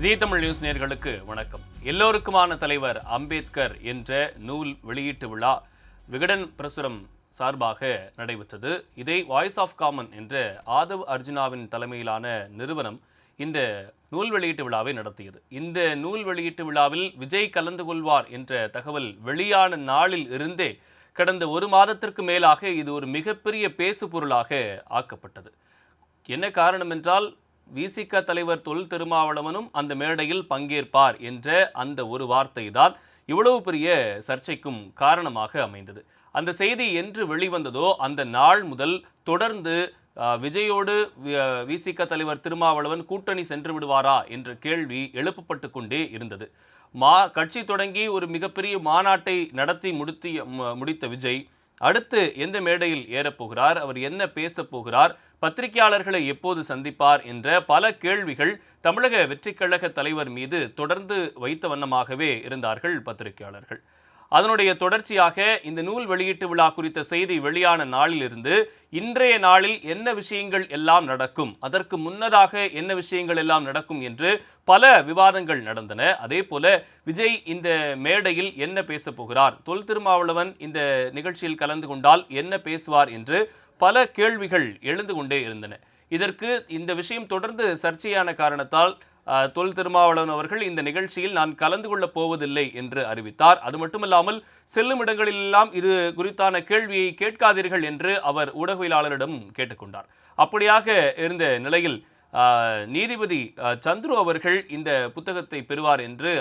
ஜீ Tamil news நேயர்களுக்கு வணக்கம். எல்லோருக்குமான தலைவர் அம்பேத்கர் என்ற நூல் வெளியீட்டு விழா விகடன் பிரசுரம் சார்பாக நடைபெற்றது. இதை வாய்ஸ் ஆஃப் காமன் என்ற ஆதவ் அர்ஜுனாவின் தலைமையிலான நிறுவனம் இந்த நூல் வெளியீட்டு விழாவை நடத்தியது. இந்த நூல் வெளியீட்டு விழாவில் விஜய் கலந்து கொள்வார் என்ற தகவல் வெளியான நாளில் இருந்தே கடந்த ஒரு மாதத்திற்கு மேலாக இது ஒரு மிகப்பெரிய பேசு பொருளாக ஆக்கப்பட்டது. என்ன காரணம் என்றால், விசிக தலைவர் தொல் திருமாவளவனும் அந்த மேடையில் பங்கேற்பார் என்ற அந்த ஒரு வார்த்தை தான் இவ்வளவு பெரிய சர்ச்சைக்கும் காரணமாக அமைந்தது. அந்த செய்தி என்று வெளிவந்ததோ அந்த நாள் முதல் தொடர்ந்து விஜயோடு விசிக தலைவர் திருமாவளவன் கூட்டணி சென்று விடுவாரா என்ற கேள்வி எழுப்பப்பட்டு கொண்டே இருந்தது. கட்சி தொடங்கி ஒரு மிகப்பெரிய மாநாட்டை நடத்தி முடித்த விஜய் அடுத்து எந்த மேடையில் ஏறப்போகிறார், அவர் என்ன பேசப் போகிறார், பத்திரிகையாளர்களை எப்போது சந்திப்பார் என்ற பல கேள்விகள் தமிழக வெற்றிக் கழக தலைவர் மீது தொடர்ந்து வைத்த வண்ணமாகவே இருந்தார்கள் பத்திரிகையாளர்கள். அதனுடைய தொடர்ச்சியாக இந்த நூல் வெளியீட்டு விழா குறித்த செய்தி வெளியான நாளிலிருந்து இன்றைய நாளில் என்ன விஷயங்கள் எல்லாம் நடக்கும், அதற்கு முன்னதாக என்ன விஷயங்கள் எல்லாம் நடக்கும் என்று பல விவாதங்கள் நடந்தன. அதே போல விஜய் இந்த மேடையில் என்ன பேசப் போகிறார், தொல் திருமாவளவன் இந்த நிகழ்ச்சியில் கலந்து கொண்டால் என்ன பேசுவார் என்று பல கேள்விகள் எழுந்து கொண்டே இருந்தன. இதற்கு இந்த விஷயம் தொடர்ந்து சர்ச்சையான காரணத்தால் தொல் திருமாவளவன் அவர்கள் இந்த நிகழ்ச்சியில் நான் கலந்து கொள்ளப் போவதில்லை என்று அறிவித்தார். அது மட்டுமல்லாமல் செல்லும் இடங்களிலெல்லாம் இது குறித்தான கேள்வியை கேட்காதீர்கள் என்று அவர் ஊடகவியலாளரிடம் கேட்டுக்கொண்டார். அப்படியாக இருந்த நிலையில் நீதிபதி சந்துரு அவர்கள் இந்த புத்தகத்தை பெறுவார் என்று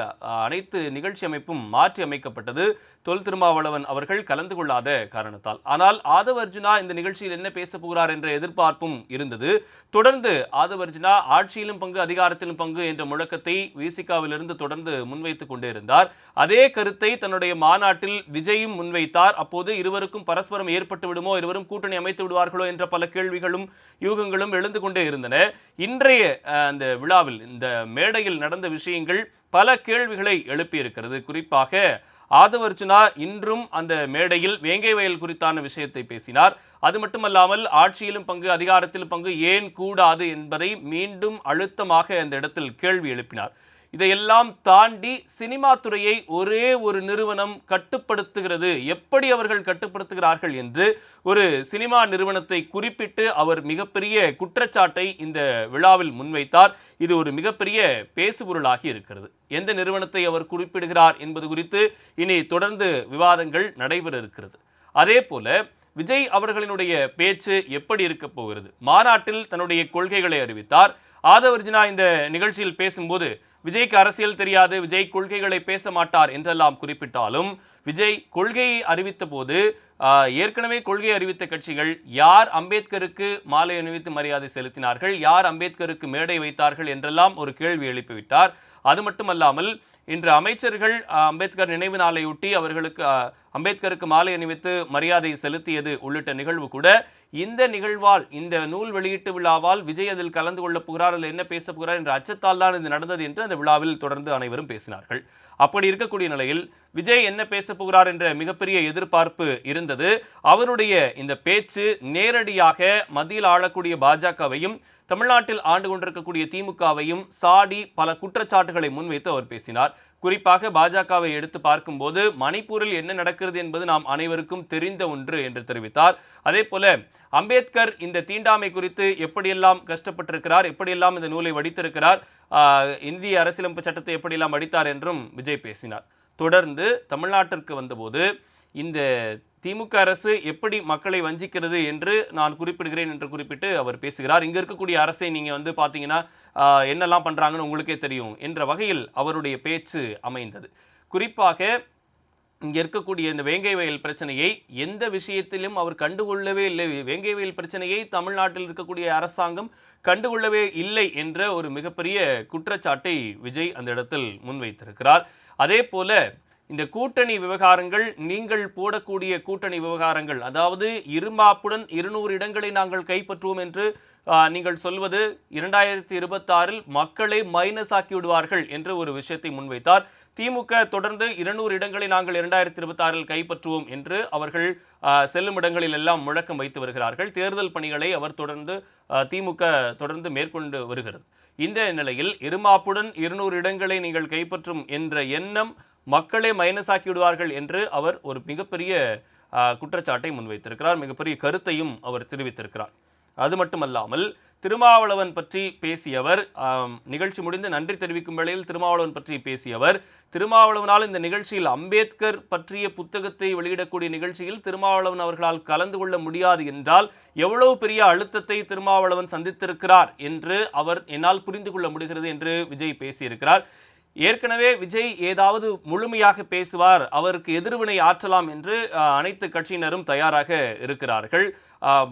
அனைத்து நிகழ்ச்சி அமைப்பும் மாற்றி அமைக்கப்பட்டது, தொல் திருமாவளவன் அவர்கள் கலந்து கொள்ளாத காரணத்தால். ஆனால் ஆதவ் அர்ஜுனா இந்த நிகழ்ச்சியில் என்ன பேச போகிறார் என்ற எதிர்பார்ப்பும் இருந்தது. தொடர்ந்து ஆதவ் அர்ஜுனா ஆட்சியிலும் பங்கு அதிகாரத்திலும் பங்கு என்ற முழக்கத்தை விசிகாவிலிருந்து தொடர்ந்து முன்வைத்துக் கொண்டே இருந்தார். அதே கருத்தை தன்னுடைய மாநாட்டில் விஜயும் முன்வைத்தார். அப்போது இருவருக்கும் பரஸ்பரம் ஏற்பட்டு விடுமோ, இருவரும் கூட்டணி அமைத்து விடுவார்களோ என்ற பல கேள்விகளும் யூகங்களும் எழுந்து கொண்டே இருந்தன. இன்றைய அந்த விழாவில் இந்த மேடையில் நடந்த விஷயங்கள் பல கேள்விகளை எழுப்பியிருக்கிறது. குறிப்பாக ஆதவ் அர்ஜுனா இன்றும் அந்த மேடையில் வேங்கை வயல் குறித்தான விஷயத்தை பேசினார். அது மட்டுமல்லாமல் ஆட்சியிலும் பங்கு அதிகாரத்திலும் பங்கு ஏன் கூடாது என்பதை மீண்டும் அழுத்தமாக அந்த இடத்தில் கேள்வி எழுப்பினார். இதையெல்லாம் தாண்டி சினிமா துறையை ஒரே ஒரு நிறுவனம் கட்டுப்படுத்துகிறது, எப்படி அவர்கள் கட்டுப்படுத்துகிறார்கள் என்று ஒரு சினிமா நிறுவனத்தை குறிப்பிட்டு அவர் மிகப்பெரிய குற்றச்சாட்டை இந்த விழாவில் முன்வைத்தார். இது ஒரு மிகப்பெரிய பேசுபொருளாகி இருக்கிறது. எந்த நிறுவனத்தை அவர் குறிப்பிடுகிறார் என்பது குறித்து இனி தொடர்ந்து விவாதங்கள் நடைபெற இருக்கிறது. அதே போல விஜய் அவர்களினுடைய பேச்சு எப்படி இருக்க போகிறது? மாநாட்டில் தன்னுடைய கொள்கைகளை அறிவித்தார். ஆதவ் அர்ஜுனா இந்த நிகழ்ச்சியில் பேசும்போது விஜய்க்கு அரசியல் தெரியாது, விஜய் கொள்கைகளை பேச மாட்டார் என்றெல்லாம் குறிப்பிட்டாலும், விஜய் கொள்கையை அறிவித்த போது ஏற்கனவே கொள்கை அறிவித்த கட்சிகள் யார் அம்பேத்கருக்கு மாலை அணிவித்து மரியாதை செலுத்தினார்கள், யார் அம்பேத்கருக்கு மேடை வைத்தார்கள் என்றெல்லாம் ஒரு கேள்வி எழுப்பிவிட்டார். அது மட்டுமல்லாமல் இன்று அமைச்சர்கள் அம்பேத்கர் நினைவு நாளையொட்டி அவர்களுக்கு அம்பேத்கருக்கு மாலை அணிவித்து மரியாதை செலுத்தியது உள்ளிட்ட நிகழ்வு கூட இந்த நிகழ்வால், இந்த நூல் வெளியீட்டு விழாவால் விஜய் அதில் கலந்து கொள்ளப் போகிறார், அதில் என்ன பேச போகிறார் என்ற அச்சத்தால் தான் இது நடந்தது என்று அந்த விழாவில் தொடர்ந்து அனைவரும் பேசினார்கள். அப்படி இருக்கக்கூடிய நிலையில் விஜய் என்ன பேச போகிறார் என்ற மிகப்பெரிய எதிர்பார்ப்பு இருந்தது. அவருடைய இந்த பேச்சு நேரடியாக மத்தியில் ஆளக்கூடிய பாஜகவையும் தமிழ்நாட்டில் ஆண்டு கொண்டிருக்கக்கூடிய திமுகவையும் சாடி பல குற்றச்சாட்டுகளை முன்வைத்து அவர் பேசினார். குறிப்பாக பாஜகவை எடுத்து பார்க்கும்போது மணிப்பூரில் என்ன நடக்கிறது என்பது நாம் அனைவருக்கும் தெரிந்த ஒன்று என்று தெரிவித்தார். அதே போல அம்பேத்கர் இந்த தீண்டாமை குறித்து எப்படியெல்லாம் கஷ்டப்பட்டிருக்கிறார், எப்படியெல்லாம் இந்த நூலை வடித்திருக்கிறார், இந்திய அரசியலமைப்பு சட்டத்தை எப்படியெல்லாம் வடித்தார் என்றும் விஜய் பேசினார். தொடர்ந்து தமிழ்நாட்டிற்கு வந்தபோது இந்த திமுக அரசு எப்படி மக்களை வஞ்சிக்கிறது என்று நான் குறிப்பிடுகிறேன் என்று குறிப்பிட்டு அவர் பேசுகிறார். இங்கே இருக்கக்கூடிய அரசை நீங்கள் பார்த்தீங்கன்னா என்னெல்லாம் பண்ணுறாங்கன்னு உங்களுக்கே தெரியும் என்ற வகையில் அவருடைய பேச்சு அமைந்தது. குறிப்பாக இங்கே இருக்கக்கூடிய இந்த வேங்கை வயல் பிரச்சனையை எந்த விஷயத்திலும் அவர் கண்டுகொள்ளவே இல்லை. வேங்கை வயல் பிரச்சனையை தமிழ்நாட்டில் இருக்கக்கூடிய அரசாங்கம் கண்டுகொள்ளவே இல்லை என்ற ஒரு மிகப்பெரிய குற்றச்சாட்டை விஜய் அந்த இடத்தில் முன்வைத்திருக்கிறார். அதே போல இந்த கூட்டணி விவகாரங்கள், நீங்கள் போடக்கூடிய கூட்டணி விவகாரங்கள், அதாவது இருமாப்புடன் 200 இடங்களை நாங்கள் கைப்பற்றுவோம் என்று நீங்கள் சொல்வது 2026 மக்களை மைனஸ் ஆக்கி விடுவார்கள் என்று ஒரு விஷயத்தை முன்வைத்தார். திமுக தொடர்ந்து 200 இடங்களை நாங்கள் 2026 கைப்பற்றுவோம் என்று அவர்கள் செல்லும் இடங்களில் எல்லாம் முழக்கம் வைத்து வருகிறார்கள். தேர்தல் பணிகளை அவர் திமுக தொடர்ந்து மேற்கொண்டு வருகிறது. இந்த நிலையில் இருமாப்புடன் 200 இடங்களை நீங்கள் கைப்பற்றும் என்ற எண்ணம் மக்களை மைனஸ் ஆக்கி விடுவார்கள் என்று அவர் ஒரு மிகப்பெரிய குற்றச்சாட்டை முன்வைத்திருக்கிறார். மிகப்பெரிய கருத்தையும் அவர் தெரிவித்திருக்கிறார். அது மட்டுமல்லாமல் திருமாவளவன் பற்றி பேசியவர், நிகழ்ச்சி முடிந்து நன்றி தெரிவிக்கும் வேளையில் திருமாவளவன் பற்றி பேசியவர், திருமாவளவனால் இந்த நிகழ்ச்சியில் அம்பேத்கர் பற்றிய புத்தகத்தை வெளியிடக்கூடிய நிகழ்ச்சியில் திருமாவளவன் அவர்களால் கலந்து கொள்ள முடியாது என்றால் எவ்வளவு பெரிய அழுத்தத்தை திருமாவளவன் சந்தித்திருக்கிறார் என்று என்னால் புரிந்து கொள்ள முடிகிறது என்று விஜய் பேசியிருக்கிறார். ஏற்கனவே விஜய் ஏதாவது முழுமையாக பேசுவார், அவருக்கு எதிர்வினை ஆற்றலாம் என்று அனைத்து கட்சியினரும் தயாராக இருக்கிறார்கள்.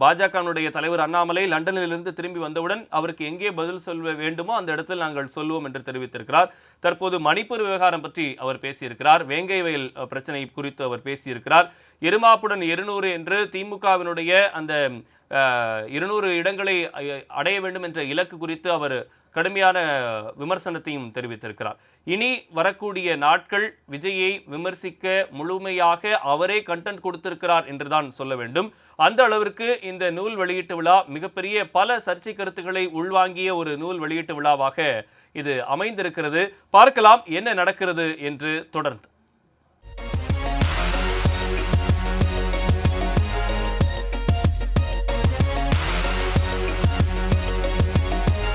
பாஜகவினுடைய தலைவர் அண்ணாமலை லண்டனிலிருந்து திரும்பி வந்தவுடன் அவருக்கு எங்கே பதில் சொல்ல வேண்டுமோ அந்த இடத்தில் நாங்கள் சொல்லுவோம் என்று தெரிவித்திருக்கிறார். தற்போது மணிப்பூர் விவகாரம் பற்றி அவர் பேசியிருக்கிறார். வேங்கை வயல் பிரச்சனை குறித்து அவர் பேசியிருக்கிறார். இருமாப்புடன் 200 என்று திமுகவினுடைய அந்த 200 இடங்களை அடைய வேண்டும் என்ற இலக்கு குறித்து அவர் கடுமையான விமர்சனத்தையும் தெரிவித்திருக்கிறார். இனி வரக்கூடிய நாட்கள் விஜயை விமர்சிக்க முழுமையாக அவரே கண்டென்ட் கொடுத்திருக்கிறார் என்றுதான் சொல்ல வேண்டும். அந்த அளவிற்கு இந்த நூல் வெளியீட்டு விழா மிகப்பெரிய பல சர்ச்சை கருத்துக்களை உள்வாங்கிய ஒரு நூல் வெளியீட்டு விழாவாக இது அமைந்திருக்கிறது. பார்க்கலாம் என்ன நடக்கிறது என்று தொடர்ந்து.